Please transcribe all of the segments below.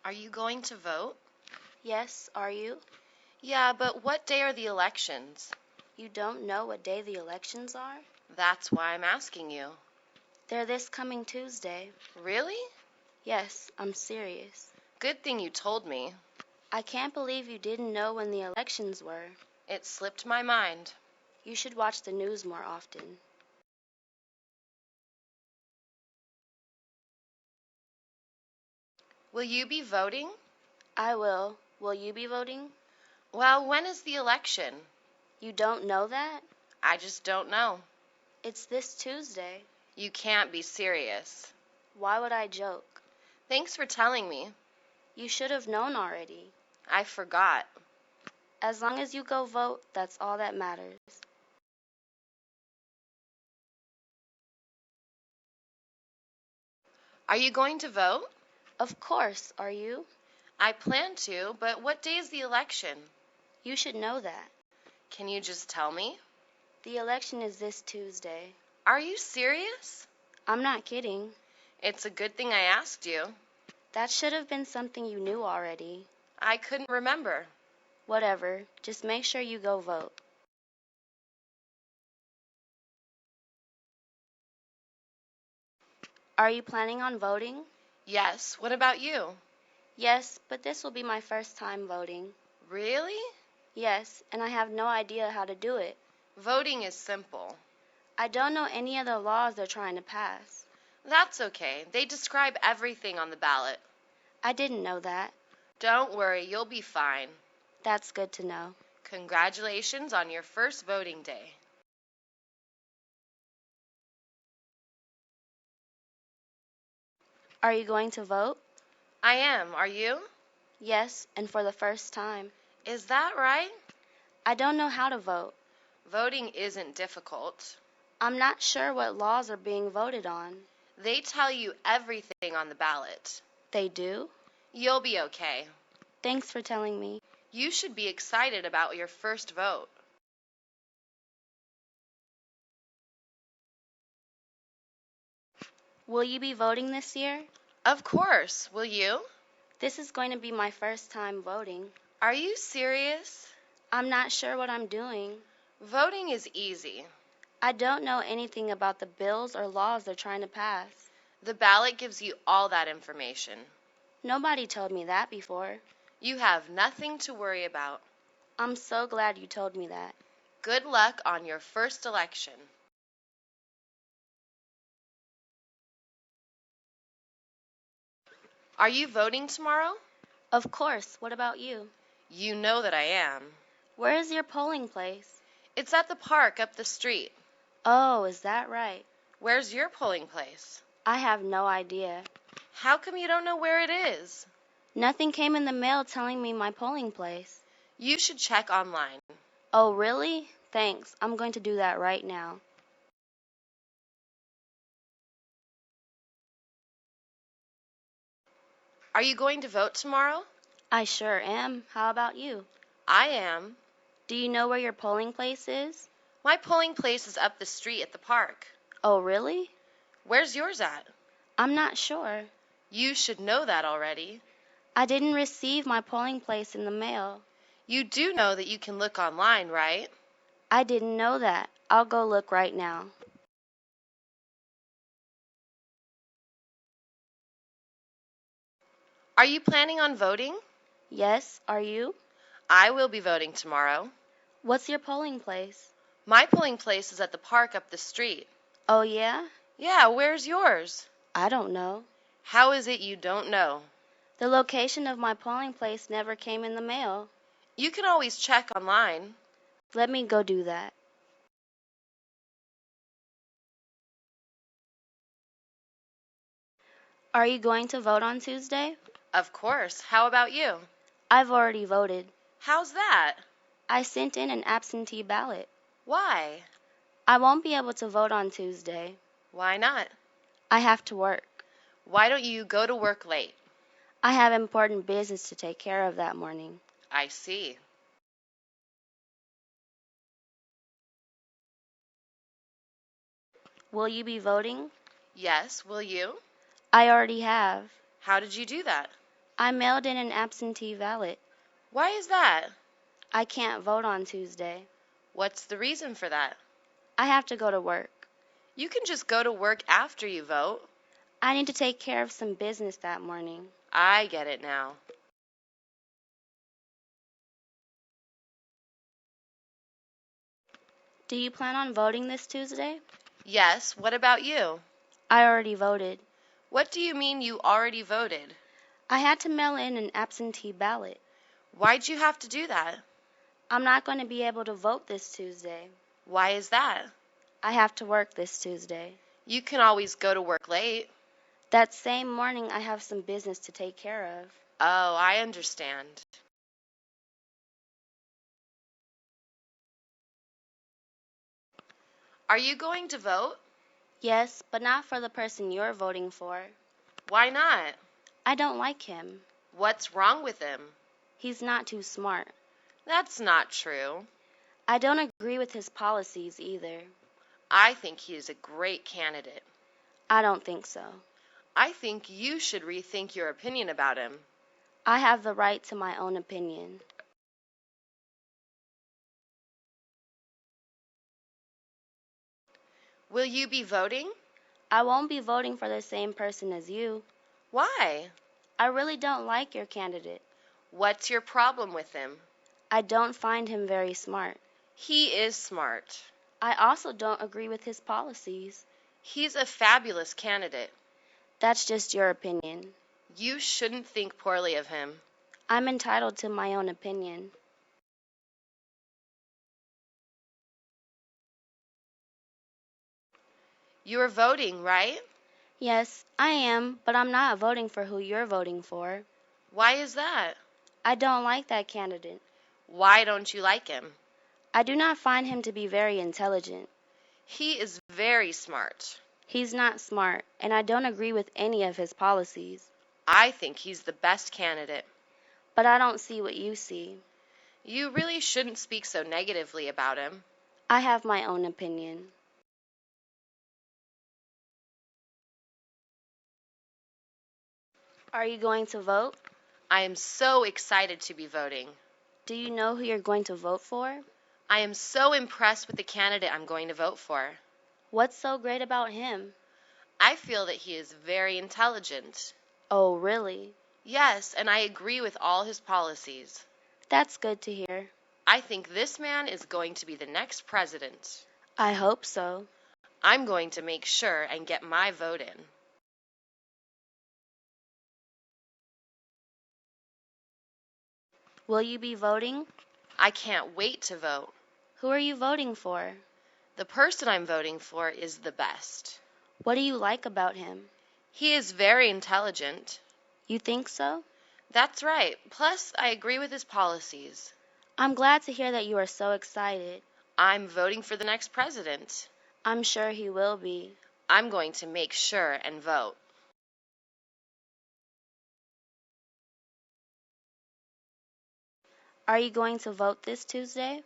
Are you going to vote? Yes, are you? Yeah, but what day are the elections? You don't know what day the elections are? That's why I'm asking you. They're this coming Tuesday. Really? Yes, I'm serious. Good thing you told me. I can't believe you didn't know when the elections were. It slipped my mind. You should watch the news more often. Will you be voting? I will. Will you be voting? Well, when is the election? You don't know that? I just don't know. It's this Tuesday. You can't be serious. Why would I joke? Thanks for telling me. You should have known already. I forgot. As long as you go vote, that's all that matters. Are you going to vote? Of course, are you? I plan to, but what day is the election? You should know that. Can you just tell me? The election is this Tuesday. Are you serious? I'm not kidding. It's a good thing I asked you. That should have been something you knew already. I couldn't remember. Whatever, just make sure you go vote. Are you planning on voting? Yes, what about you? Yes, but this will be my first time voting. Really? Yes, and I have no idea how to do it. Voting is simple. I don't know any of the laws they're trying to pass. That's okay. They describe everything on the ballot. I didn't know that. Don't worry, you'll be fine. That's good to know. Congratulations on your first voting day. Are you going to vote? I am. Are you? Yes, and for the first time. Is that right? I don't know how to vote. Voting isn't difficult. I'm not sure what laws are being voted on. They tell you everything on the ballot. They do? You'll be okay. Thanks for telling me. You should be excited about your first vote. Will you be voting this year? Of course. Will you? This is going to be my first time voting. Are you serious? I'm not sure what I'm doing. Voting is easy. I don't know anything about the bills or laws they're trying to pass. The ballot gives you all that information. Nobody told me that before. You have nothing to worry about. I'm so glad you told me that. Good luck on your first election. Are you voting tomorrow? Of course. What about you? You know that I am. Where is your polling place? It's at the park up the street. Oh, is that right? Where's your polling place? I have no idea. How come you don't know where it is? Nothing came in the mail telling me my polling place. You should check online. Oh, really? Thanks. I'm going to do that right now. Are you going to vote tomorrow? I sure am. How about you? I am. Do you know where your polling place is? My polling place is up the street at the park. Oh, really? Where's yours at? I'm not sure. You should know that already. I didn't receive my polling place in the mail. You do know that you can look online, right? I didn't know that. I'll go look right now. Are you planning on voting? Yes, are you? I will be voting tomorrow. What's your polling place? My polling place is at the park up the street. Oh, yeah? Yeah, where's yours? I don't know. How is it you don't know? The location of my polling place never came in the mail. You can always check online. Let me go do that. Are you going to vote on Tuesday? Of course. How about you? I've already voted. How's that? I sent in an absentee ballot. Why? I won't be able to vote on Tuesday. Why not? I have to work. Why don't you go to work late? I have important business to take care of that morning. I see. Will you be voting? Yes, will you? I already have. How did you do that? I mailed in an absentee ballot. Why is that? I can't vote on Tuesday. What's the reason for that? I have to go to work. You can just go to work after you vote. I need to take care of some business that morning. I get it now. Do you plan on voting this Tuesday? Yes, what about you? I already voted. What do you mean you already voted? I had to mail in an absentee ballot. Why'd you have to do that? I'm not going to be able to vote this Tuesday. Why is that? I have to work this Tuesday. You can always go to work late. That same morning, I have some business to take care of. Oh, I understand. Are you going to vote? Yes, but not for the person you're voting for. Why not? I don't like him. What's wrong with him? He's not too smart. That's not true. I don't agree with his policies either. I think he is a great candidate. I don't think so. I think you should rethink your opinion about him. I have the right to my own opinion. Will you be voting? I won't be voting for the same person as you. Why? I really don't like your candidate. What's your problem with him? I don't find him very smart. He is smart. I also don't agree with his policies. He's a fabulous candidate. That's just your opinion. You shouldn't think poorly of him. I'm entitled to my own opinion. You're voting, right? Yes, I am, but I'm not voting for who you're voting for. Why is that? I don't like that candidate. Why don't you like him? I do not find him to be very intelligent. He is very smart. He's not smart, and I don't agree with any of his policies. I think he's the best candidate. But I don't see what you see. You really shouldn't speak so negatively about him. I have my own opinion. Are you going to vote? I am so excited to be voting. Do you know who you're going to vote for? I am so impressed with the candidate I'm going to vote for. What's so great about him? I feel that he is very intelligent. Oh, really? Yes, and I agree with all his policies. That's good to hear. I think this man is going to be the next president. I hope so. I'm going to make sure and get my vote in. Will you be voting? I can't wait to vote. Who are you voting for? The person I'm voting for is the best. What do you like about him? He is very intelligent. You think so? That's right. Plus, I agree with his policies. I'm glad to hear that you are so excited. I'm voting for the next president. I'm sure he will be. I'm going to make sure and vote. Are you going to vote this Tuesday?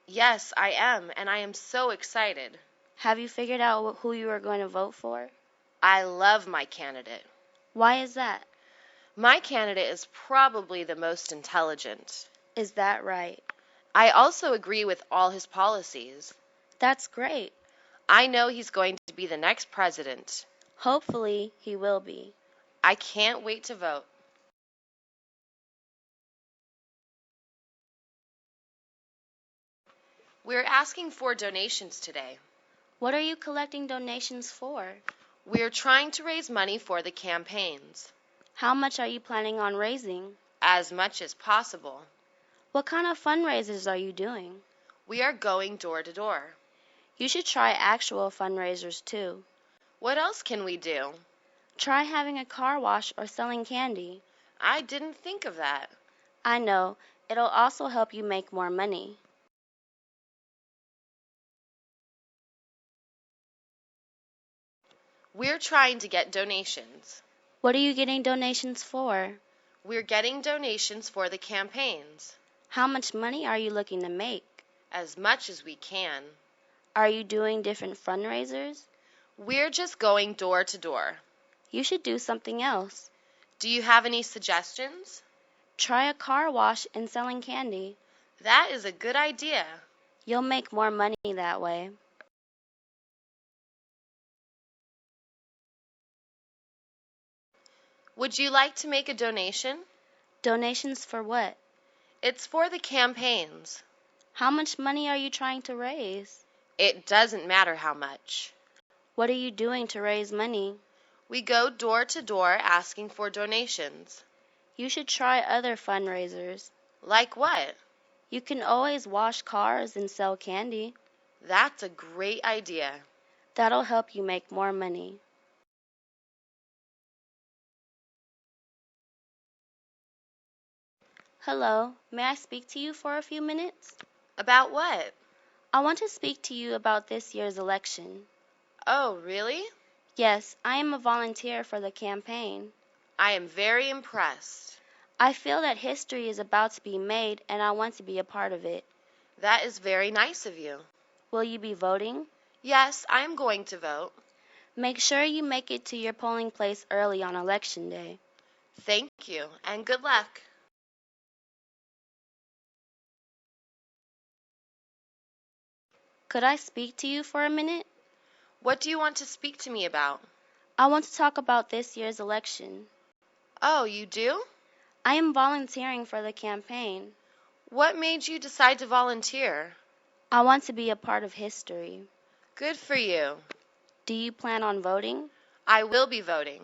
Yes, I am, and I am so excited. Have you figured out who you are going to vote for? I love my candidate. Why is that? My candidate is probably the most intelligent. Is that right? I also agree with all his policies. That's great. I know he's going to be the next president. Hopefully, he will be. I can't wait to vote. We're asking for donations today. What are you collecting donations for? We're trying to raise money for the campaigns. How much are you planning on raising? As much as possible. What kind of fundraisers are you doing? We are going door to door. You should try actual fundraisers too. What else can we do? Try having a car wash or selling candy. I didn't think of that. I know. It'll also help you make more money. We're trying to get donations. What are you getting donations for? We're getting donations for the campaigns. How much money are you looking to make? As much as we can. Are you doing different fundraisers? We're just going door to door. You should do something else. Do you have any suggestions? Try a car wash and selling candy. That is a good idea. You'll make more money that way. Would you like to make a donation? Donations for what? It's for the campaigns. How much money are you trying to raise? It doesn't matter how much. What are you doing to raise money? We go door to door asking for donations. You should try other fundraisers. Like what? You can always wash cars and sell candy. That's a great idea. That'll help you make more money. Hello, may I speak to you for a few minutes? About what? I want to speak to you about this year's election. Oh, really? Yes, I am a volunteer for the campaign. I am very impressed. I feel that history is about to be made and I want to be a part of it. That is very nice of you. Will you be voting? Yes, I am going to vote. Make sure you make it to your polling place early on election day. Thank you, and good luck. Could I speak to you for a minute? What do you want to speak to me about? I want to talk about this year's election. Oh, you do? I am volunteering for the campaign. What made you decide to volunteer? I want to be a part of history. Good for you. Do you plan on voting? I will be voting.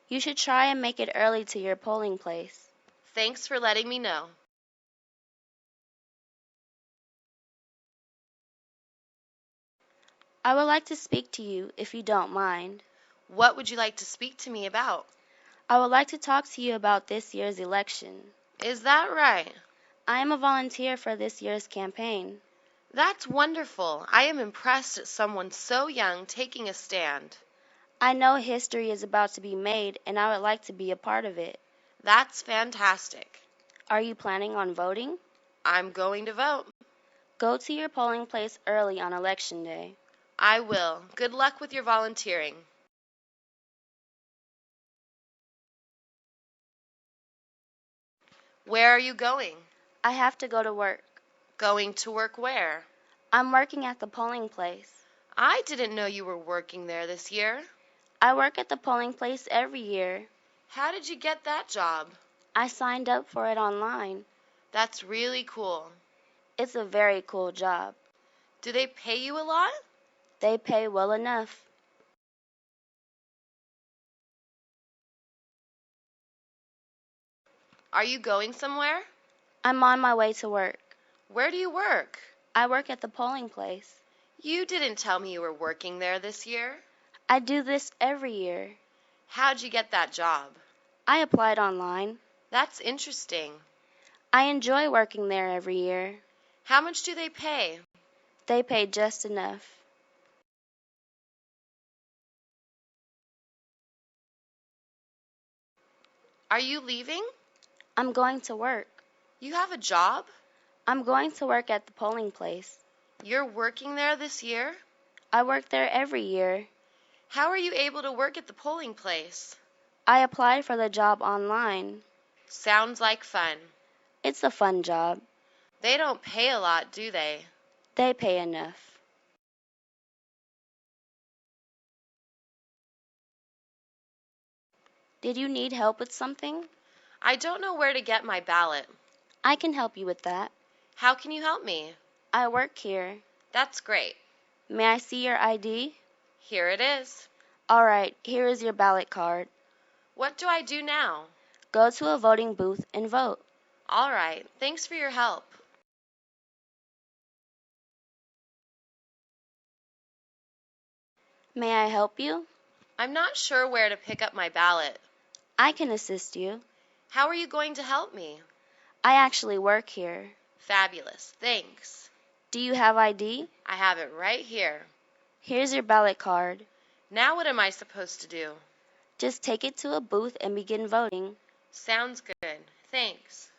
You should try and make it early to your polling place. Thanks for letting me know. I would like to speak to you if you don't mind. What would you like to speak to me about? I would like to talk to you about this year's election. Is that right? I am a volunteer for this year's campaign. That's wonderful. I am impressed at someone so young taking a stand. I know history is about to be made and I would like to be a part of it. That's fantastic. Are you planning on voting? I'm going to vote. Go to your polling place early on election day. I will. Good luck with your volunteering. Where are you going? I have to go to work. Going to work where? I'm working at the polling place. I didn't know you were working there this year. I work at the polling place every year. How did you get that job? I signed up for it online. That's really cool. It's a very cool job. Do they pay you a lot? They pay well enough. Are you going somewhere? I'm on my way to work. Where do you work? I work at the polling place. You didn't tell me you were working there this year. I do this every year. How'd you get that job? I applied online. That's interesting. I enjoy working there every year. How much do they pay? They pay just enough. Are you leaving? I'm going to work. You have a job? I'm going to work at the polling place. You're working there this year? I work there every year. How are you able to work at the polling place? I applied for the job online. Sounds like fun. It's a fun job. They don't pay a lot, do they? They pay enough. Did you need help with something? I don't know where to get my ballot. I can help you with that. How can you help me? I work here. That's great. May I see your ID? Here it is. All right, here is your ballot card. What do I do now? Go to a voting booth and vote. All right. Thanks for your help. May I help you? I'm not sure where to pick up my ballot. I can assist you. How are you going to help me? I actually work here. Fabulous. Thanks. Do you have ID? I have it right here. Here's your ballot card. Now what am I supposed to do? Just take it to a booth and begin voting. Sounds good. Thanks.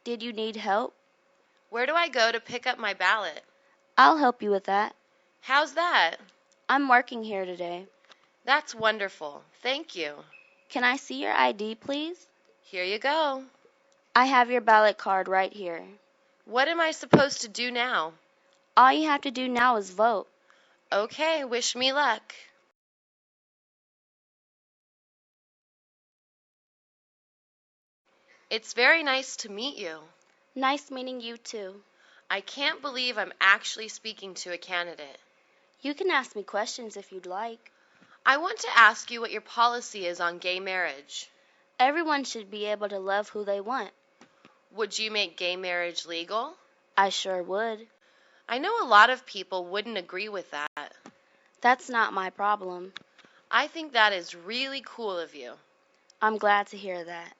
Did you need help? Where do I go to pick up my ballot? I'll help you with that. How's that? I'm working here today. That's wonderful. Thank you. Can I see your ID, please? Here you go. I have your ballot card right here. What am I supposed to do now? All you have to do now is vote. Okay, wish me luck. It's very nice to meet you. Nice meeting you too. I can't believe I'm actually speaking to a candidate. You can ask me questions if you'd like. I want to ask you what your policy is on gay marriage. Everyone should be able to love who they want. Would you make gay marriage legal? I sure would. I know a lot of people wouldn't agree with that. That's not my problem. I think that is really cool of you. I'm glad to hear that.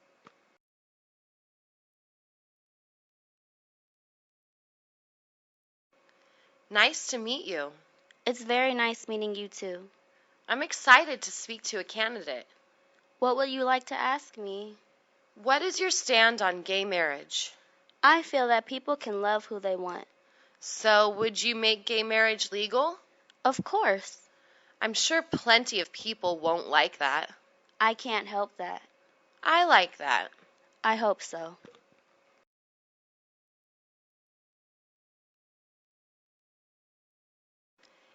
Nice to meet you. It's very nice meeting you too. I'm excited to speak to a candidate. What would you like to ask me? What is your stand on gay marriage? I feel that people can love who they want. So, would you make gay marriage legal? Of course. I'm sure plenty of people won't like that. I can't help that. I like that. I hope so.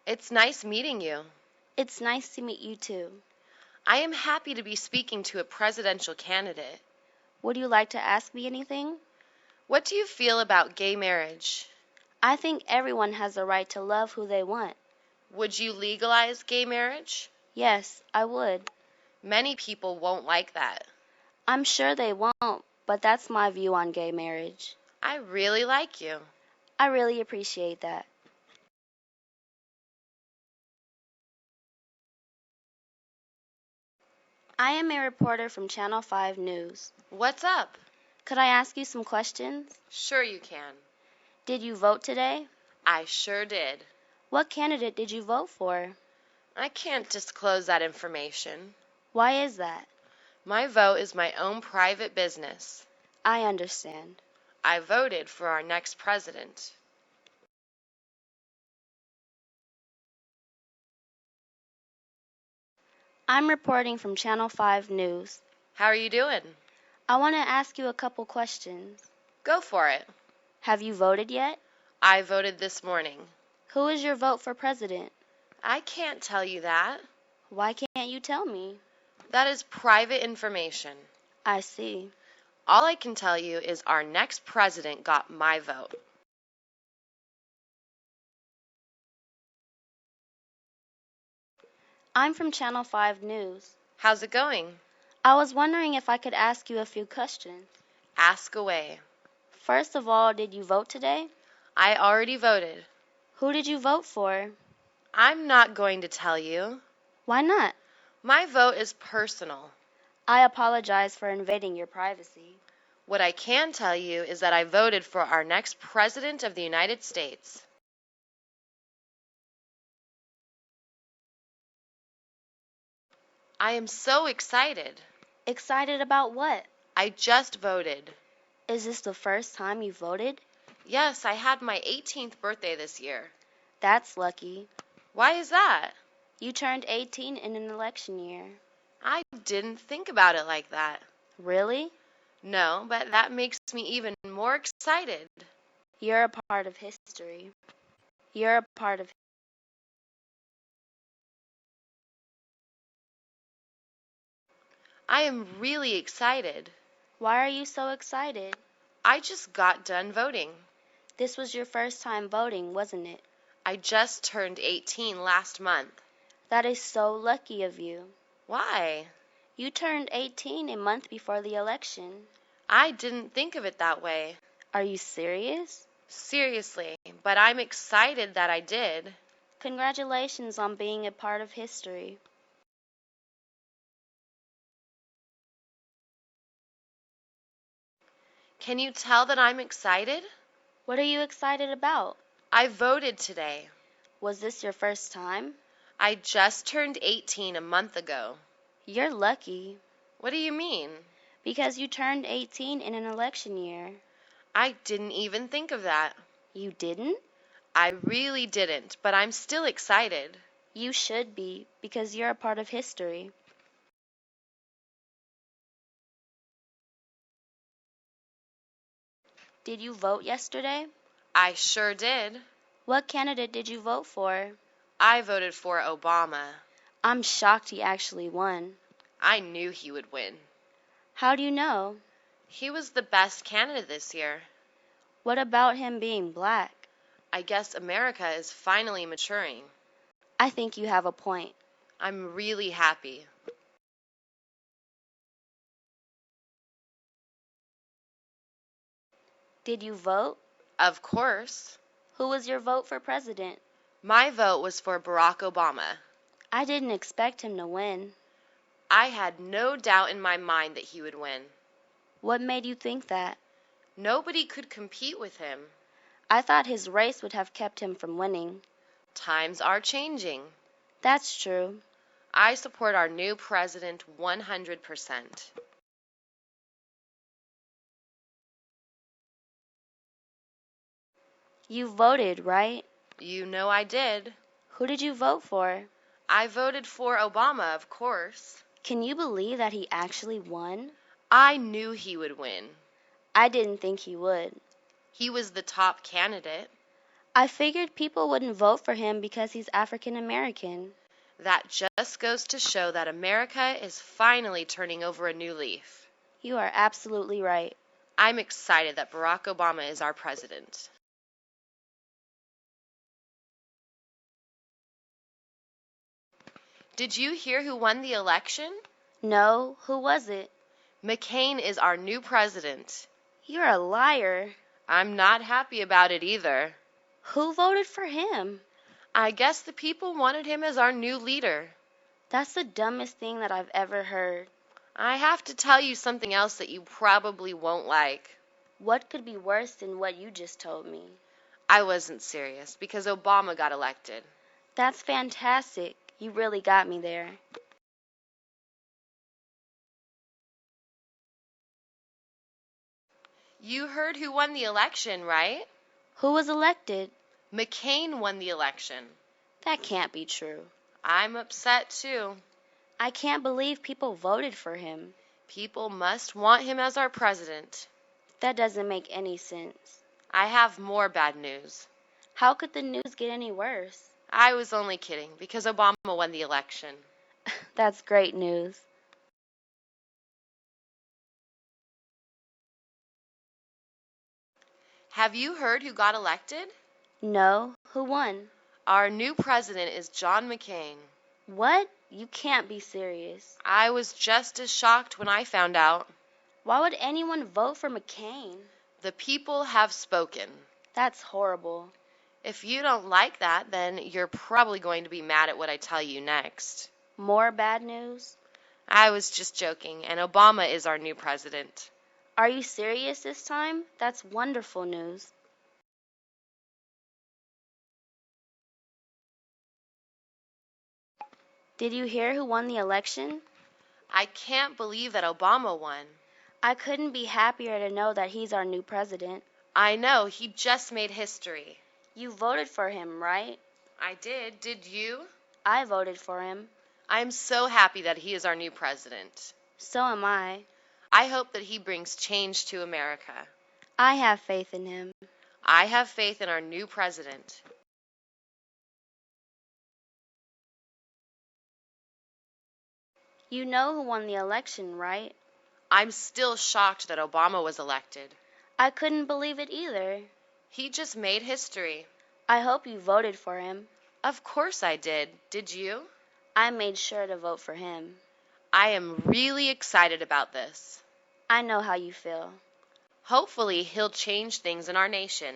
It's nice meeting you. It's nice to meet you too. I am happy to be speaking to a presidential candidate. Would you like to ask me anything? What do you feel about gay marriage? I think everyone has the right to love who they want. Would you legalize gay marriage? Yes, I would. Many people won't like that. I'm sure they won't, but that's my view on gay marriage. I really like you. I really appreciate that. I am a reporter from Channel 5 News. What's up? Could I ask you some questions? Sure you can. Did you vote today? I sure did. What candidate did you vote for? I can't disclose that information. Why is that? My vote is my own private business. I understand. I voted for our next president. I'm reporting from Channel 5 News. How are you doing? I want to ask you a couple questions. Go for it. Have you voted yet? I voted this morning. Who is your vote for president? I can't tell you that. Why can't you tell me? That is private information. I see. All I can tell you is our next president got my vote. I'm from Channel 5 News. How's it going? I was wondering if I could ask you a few questions. Ask away. First of all, did you vote today? I already voted. Who did you vote for? I'm not going to tell you. Why not? My vote is personal. I apologize for invading your privacy. What I can tell you is that I voted for our next president of the United States. I am so excited. Excited about what? I just voted. Is this the first time you voted? Yes, I had my 18th birthday this year. That's lucky. Why is that? You turned 18 in an election year. I didn't think about it like that. Really? No, but that makes me even more excited. You're a part of history. You're a part of I am really excited. Why are you so excited? I just got done voting. This was your first time voting, wasn't it? I just turned 18 last month. That is so lucky of you. Why? You turned 18 a month before the election. I didn't think of it that way. Are you serious? Seriously, but I'm excited that I did. Congratulations on being a part of history. Can you tell that I'm excited? What are you excited about? I voted today. Was this your first time? I just turned 18 a month ago. You're lucky. What do you mean? Because you turned 18 in an election year. I didn't even think of that. You didn't? I really didn't, but I'm still excited. You should be, because you're a part of history. Did you vote yesterday? I sure did. What candidate did you vote for? I voted for Obama. I'm shocked he actually won. I knew he would win. How do you know? He was the best candidate this year. What about him being black? I guess America is finally maturing. I think you have a point. I'm really happy. Did you vote? Of course. Who was your vote for president? My vote was for Barack Obama. I didn't expect him to win. I had no doubt in my mind that he would win. What made you think that? Nobody could compete with him. I thought his race would have kept him from winning. Times are changing. That's true. I support our new president 100%. You voted, right? You know I did. Who did you vote for? I voted for Obama, of course. Can you believe that he actually won? I knew he would win. I didn't think he would. He was the top candidate. I figured people wouldn't vote for him because he's African American. That just goes to show that America is finally turning over a new leaf. You are absolutely right. I'm excited that Barack Obama is our president. Did you hear who won the election? No, who was it? McCain is our new president. You're a liar. I'm not happy about it either. Who voted for him? I guess the people wanted him as our new leader. That's the dumbest thing that I've ever heard. I have to tell you something else that you probably won't like. What could be worse than what you just told me? I wasn't serious because Obama got elected. That's fantastic. You really got me there. You heard who won the election, right? Who was elected? McCain won the election. That can't be true. I'm upset too. I can't believe people voted for him. People must want him as our president. That doesn't make any sense. I have more bad news. How could the news get any worse? I was only kidding because Obama won the election. That's great news. Have you heard who got elected? No, who won? Our new president is John McCain. What? You can't be serious. I was just as shocked when I found out. Why would anyone vote for McCain? The people have spoken. That's horrible. If you don't like that, then you're probably going to be mad at what I tell you next. More bad news? I was just joking, and Obama is our new president. Are you serious this time? That's wonderful news. Did you hear who won the election? I can't believe that Obama won. I couldn't be happier to know that he's our new president. I know, he just made history. You voted for him, right? I did. Did you? I voted for him. I'm so happy that he is our new president. So am I. I hope that he brings change to America. I have faith in him. I have faith in our new president. You know who won the election, right? I'm still shocked that Obama was elected. I couldn't believe it either. He just made history. I hope you voted for him. Of course I did. Did you? I made sure to vote for him. I am really excited about this. I know how you feel. Hopefully, he'll change things in our nation.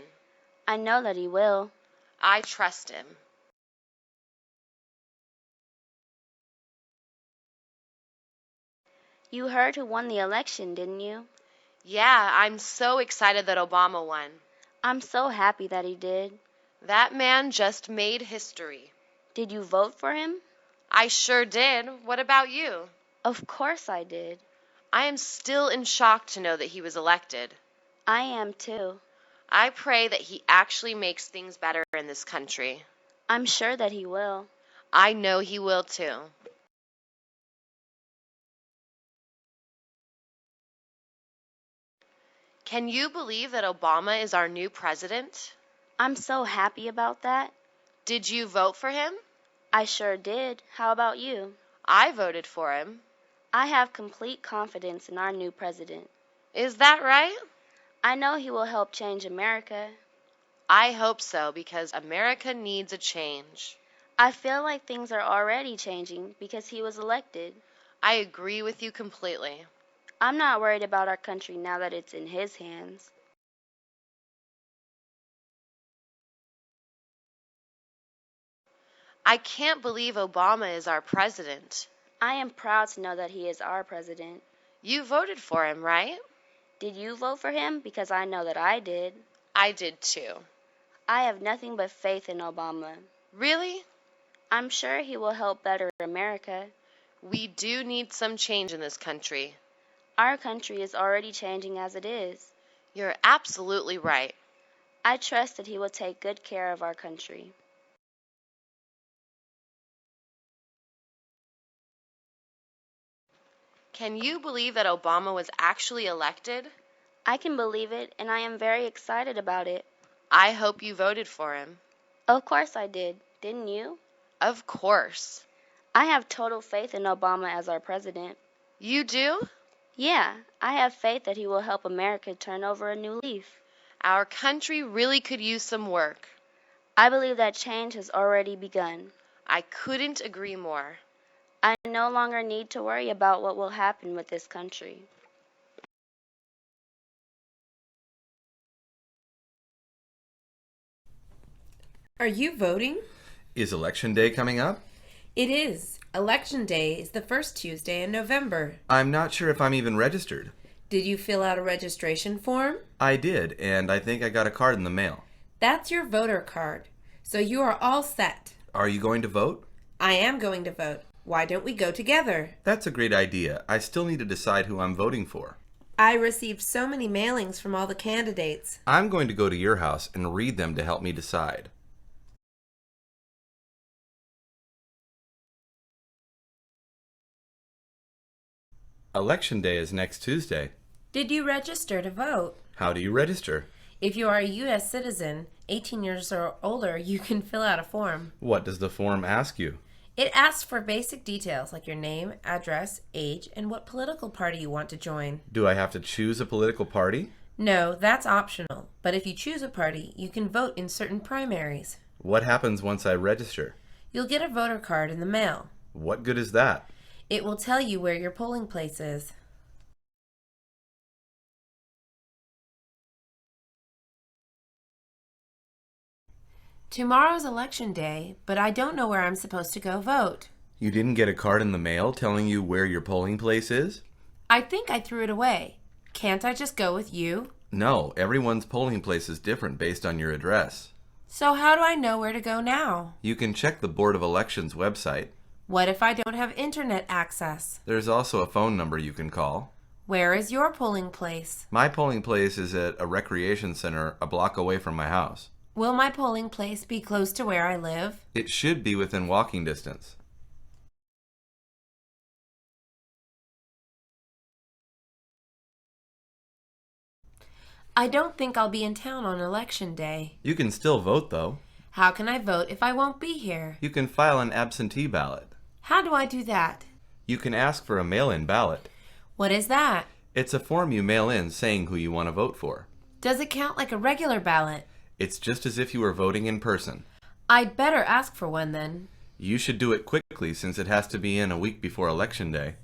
I know that he will. I trust him. You heard who won the election, didn't you? Yeah, I'm so excited that Obama won. I'm so happy that he did. That man just made history. Did you vote for him? I sure did. What about you? Of course I did. I am still in shock to know that he was elected. I am too. I pray that he actually makes things better in this country. I'm sure that he will. I know he will too. Can you believe that Obama is our new president? I'm so happy about that. Did you vote for him? I sure did. How about you? I voted for him. I have complete confidence in our new president. Is that right? I know he will help change America. I hope so because America needs a change. I feel like things are already changing because he was elected. I agree with you completely. I'm not worried about our country now that it's in his hands. I can't believe Obama is our president. I am proud to know that he is our president. You voted for him, right? Did you vote for him? Because I know that I did. I did too. I have nothing but faith in Obama. Really? I'm sure he will help better America. We do need some change in this country. Our country is already changing as it is. You're absolutely right. I trust that he will take good care of our country. Can you believe that Obama was actually elected? I can believe it, and I am very excited about it. I hope you voted for him. Of course I did. Didn't you? Of course. I have total faith in Obama as our president. You do? Yeah, I have faith that he will help America turn over a new leaf. Our country really could use some work. I believe that change has already begun. I couldn't agree more. I no longer need to worry about what will happen with this country. Are you voting? Is Election Day coming up? It is. Election Day is the first Tuesday in November. I'm not sure if I'm even registered. Did you fill out a registration form? I did, and I think I got a card in the mail. That's your voter card. So you are all set. Are you going to vote? I am going to vote. Why don't we go together? That's a great idea. I still need to decide who I'm voting for. I received so many mailings from all the candidates. I'm going to go to your house and read them to help me decide. Election Day is next Tuesday. Did you register to vote? How do you register? If you are a U.S. citizen, 18 years or older, you can fill out a form. What does the form ask you? It asks for basic details like your name, address, age, and what political party you want to join. Do I have to choose a political party? No, that's optional. But if you choose a party, you can vote in certain primaries. What happens once I register? You'll get a voter card in the mail. What good is that? It will tell you where your polling place is. Tomorrow's election day, but I don't know where I'm supposed to go vote. You didn't get a card in the mail telling you where your polling place is? I think I threw it away. Can't I just go with you? No, everyone's polling place is different based on your address. So how do I know where to go now? You can check the Board of Elections website. What if I don't have internet access? There's also a phone number you can call. Where is your polling place? My polling place is at a recreation center a block away from my house. Will my polling place be close to where I live? It should be within walking distance. I don't think I'll be in town on election day. You can still vote, though. How can I vote if I won't be here? You can file an absentee ballot. How do I do that? You can ask for a mail-in ballot. What is that? It's a form you mail in saying who you want to vote for. Does it count like a regular ballot? It's just as if you were voting in person. I'd better ask for one then. You should do it quickly since it has to be in a week before Election Day.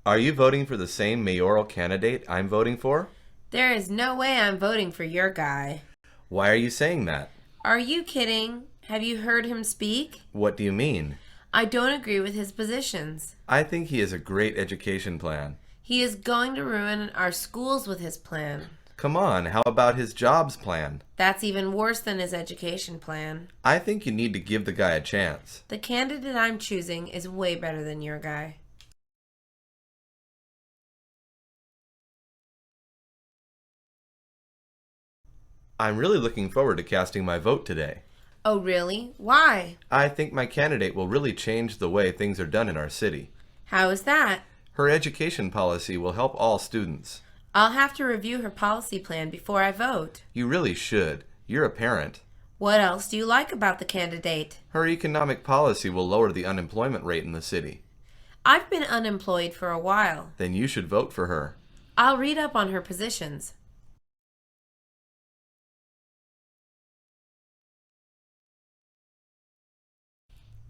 Are you voting for the same mayoral candidate I'm voting for? There is no way I'm voting for your guy. Why are you saying that? Are you kidding? Have you heard him speak? What do you mean? I don't agree with his positions. I think he has a great education plan. He is going to ruin our schools with his plan. Come on, how about his jobs plan? That's even worse than his education plan. I think you need to give the guy a chance. The candidate I'm choosing is way better than your guy. I'm really looking forward to casting my vote today. Oh, really? Why? I think my candidate will really change the way things are done in our city. How is that? Her education policy will help all students. I'll have to review her policy plan before I vote. You really should. You're a parent. What else do you like about the candidate? Her economic policy will lower the unemployment rate in the city. I've been unemployed for a while. Then you should vote for her. I'll read up on her positions.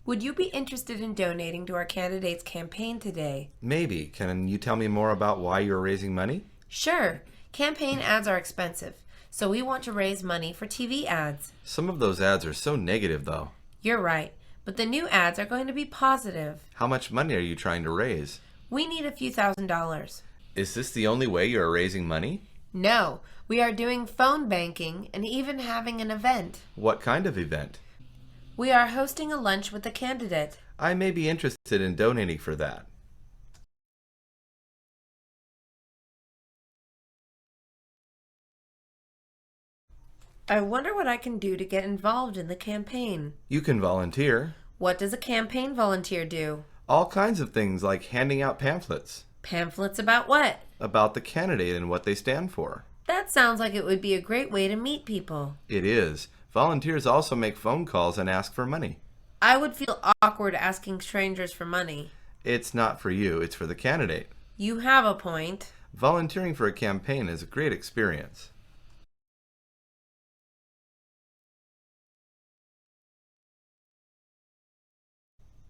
Would you be interested in donating to our candidate's campaign today? Maybe. Can you tell me more about why you're raising money? Sure. Campaign ads are expensive, so we want to raise money for TV ads. Some of those ads are so negative, though. You're right, but the new ads are going to be positive. How much money are you trying to raise? We need a few $1,000s. Is this the only way you are raising money? No, we are doing phone banking and even having an event. What kind of event? We are hosting a lunch with the candidate. I may be interested in donating for that. I wonder what I can do to get involved in the campaign. You can volunteer. What does a campaign volunteer do? All kinds of things like handing out pamphlets Pamphlets about what? about the candidate and what they stand for. That sounds like it would be a great way to meet people. It is. Volunteers also make phone calls and ask for money. I would feel awkward asking strangers for money. It's not for you, it's for the candidate. You have a point. Volunteering for a campaign is a great experience.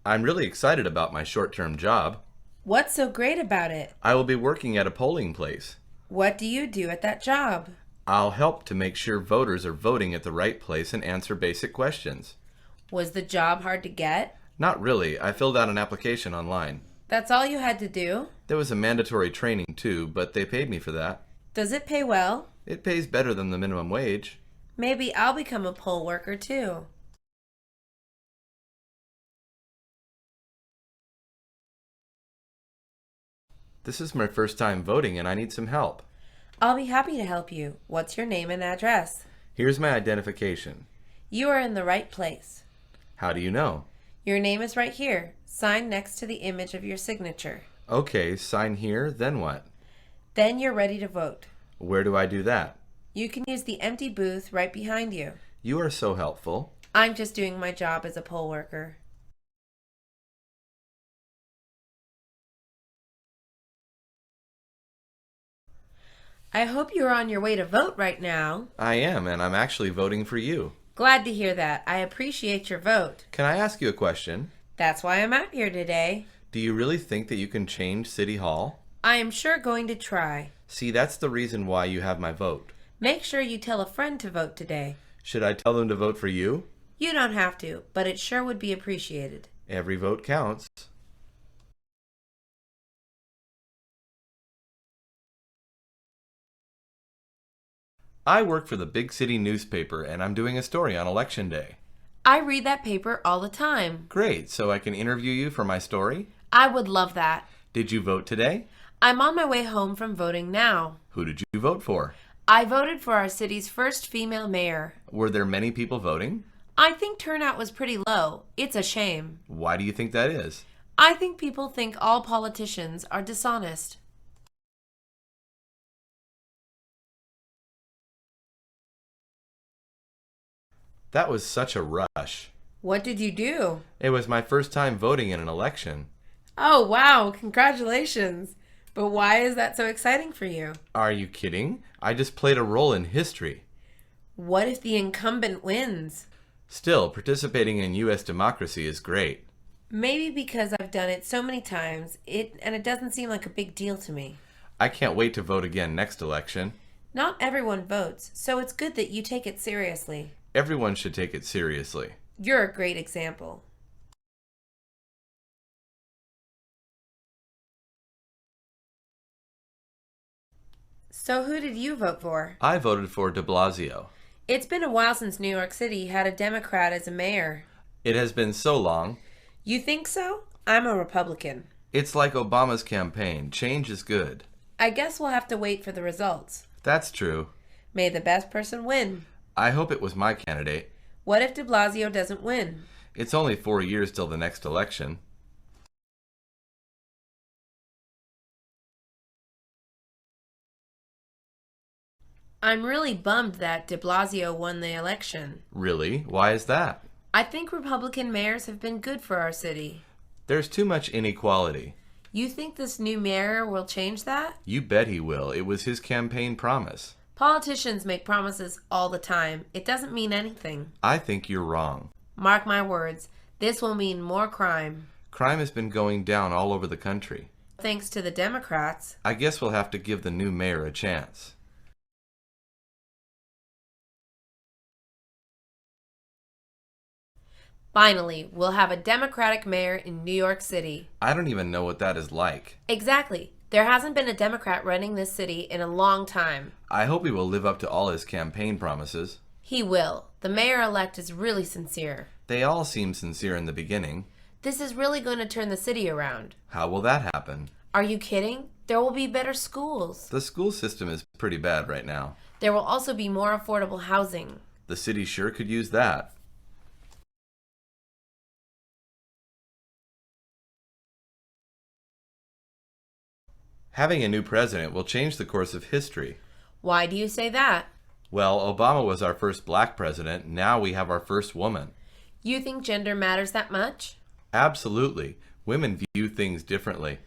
I'm really excited about my short-term job. What's so great about it? I will be working at a polling place. What do you do at that job? I'll help to make sure voters are voting at the right place and answer basic questions. Was the job hard to get? Not really. I filled out an application online. That's all you had to do? There was a mandatory training too, but they paid me for that. Does it pay well? It pays better than the minimum wage. Maybe I'll become a poll worker too. This is my first time voting and I need some help. I'll be happy to help you. What's your name and address? Here's my identification. You are in the right place. How do you know? Your name is right here, signed next to the image of your signature. Okay, sign here, then what? Then you're ready to vote. Where do I do that? You can use the empty booth right behind you. You are so helpful. I'm just doing my job as a poll worker. I hope you're on your way to vote right now. I am, and I'm actually voting for you. Glad to hear that. I appreciate your vote. Can I ask you a question? That's why I'm out here today. Do you really think that you can change City Hall? I am sure going to try. See, that's the reason why you have my vote. Make sure you tell a friend to vote today. Should I tell them to vote for you? You don't have to, but it sure would be appreciated. Every vote counts. I work for the big city newspaper and I'm doing a story on Election Day. I read that paper all the time. Great, so I can interview you for my story? I would love that. Did you vote today? I'm on my way home from voting now. Who did you vote for? I voted for our city's first female mayor. Were there many people voting? I think turnout was pretty low. It's a shame. Why do you think that is? I think people think all politicians are dishonest. That was such a rush. What did you do? It was my first time voting in an election. Oh, wow. Congratulations. But why is that so exciting for you? Are you kidding? I just played a role in history. What if the incumbent wins? Still, participating in U.S. democracy is great. Maybe because I've done it so many times, it doesn't seem like a big deal to me. I can't wait to vote again next election. Not everyone votes, so it's good that you take it seriously. Everyone should take it seriously. You're a great example. So who did you vote for? I voted for de Blasio. It's been a while since New York City had a Democrat as a mayor. It has been so long. You think so? I'm a Republican. It's like Obama's campaign. Change is good. I guess we'll have to wait for the results. That's true. May the best person win. I hope it was my candidate. What if de Blasio doesn't win? It's only 4 years till the next election. I'm really bummed that de Blasio won the election. Really? Why is that? I think Republican mayors have been good for our city. There's too much inequality. You think this new mayor will change that? You bet he will. It was his campaign promise. Politicians make promises all the time. It doesn't mean anything. I think you're wrong. Mark my words, this will mean more crime. Crime has been going down all over the country. Thanks to the Democrats. I guess we'll have to give the new mayor a chance. Finally, we'll have a Democratic mayor in New York City. I don't even know what that is like. Exactly. There hasn't been a Democrat running this city in a long time. I hope he will live up to all his campaign promises. He will. The mayor-elect is really sincere. They all seem sincere in the beginning. This is really going to turn the city around. How will that happen? Are you kidding? There will be better schools. The school system is pretty bad right now. There will also be more affordable housing. The city sure could use that. Having a new president will change the course of history. Why do you say that? Well, Obama was our first black president. Now we have our first woman. You think gender matters that much? Absolutely. Women view things differently.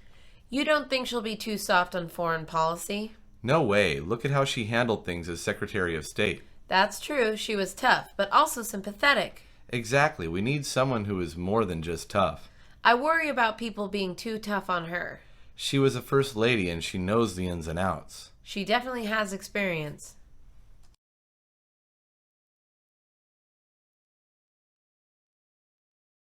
You don't think she'll be too soft on foreign policy? No way. Look at how she handled things as Secretary of State. That's true. She was tough, but also sympathetic. Exactly. We need someone who is more than just tough. I worry about people being too tough on her. She was a first lady and she knows the ins and outs. She definitely has experience.